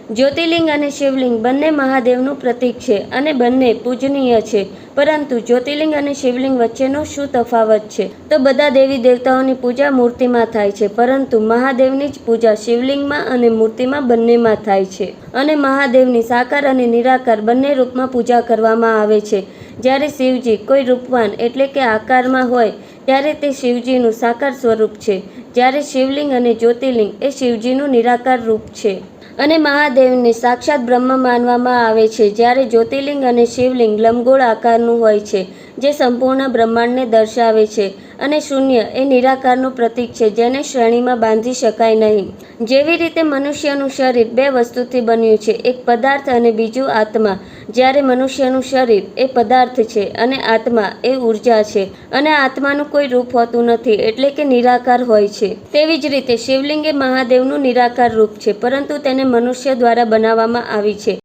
જ્યોતિર્લિંગ અને શિવલિંગ બંને મહાદેવનું પ્રતીક છે અને બંને પૂજનીય છે. પરંતુ જ્યોતિર્લિંગ અને શિવલિંગ વચ્ચેનો શું તફાવત છે? તો બધા દેવી દેવતાઓની પૂજા મૂર્તિમાં થાય છે, પરંતુ મહાદેવની જ પૂજા શિવલિંગમાં અને મૂર્તિમાં બંનેમાં થાય છે. અને મહાદેવની સાકાર અને નિરાકાર બંને રૂપમાં પૂજા કરવામાં આવે છે. જ્યારે શિવજી કોઈ રૂપવાન એટલે કે આકારમાં હોય ત્યારે તે શિવજીનું સાકાર સ્વરૂપ છે, જ્યારે શિવલિંગ અને જ્યોતિર્લિંગ એ શિવજીનું નિરાકાર રૂપ છે. અને મહાદેવને સાક્ષાત બ્રહ્મ માનવામાં આવે છે, જ્યારે જ્યોતિર્લિંગ અને શિવલિંગ લંબગોળ આકારનું હોય છે, જે સંપૂર્ણ બ્રહ્માંડને દર્શાવે છે. અને શૂન્ય એ નિરાકારનું પ્રતીક છે, જેને શ્રેણીમાં બાંધી શકાય નહીં. જેવી રીતે મનુષ્યનું શરીર બે વસ્તુથી બન્યું છે, એક પદાર્થ અને બીજું આત્મા. જ્યારે મનુષ્યનું શરીર એ પદાર્થ છે અને આત્મા એ ઉર્જા છે, અને આત્માનું કોઈ રૂપ હોતું નથી, એટલે કે નિરાકાર હોય છે. તેવી જ રીતે શિવલિંગ એ મહાદેવનું નિરાકાર રૂપ છે, પરંતુ તેને મનુષ્ય દ્વારા બનાવવામાં આવી છે.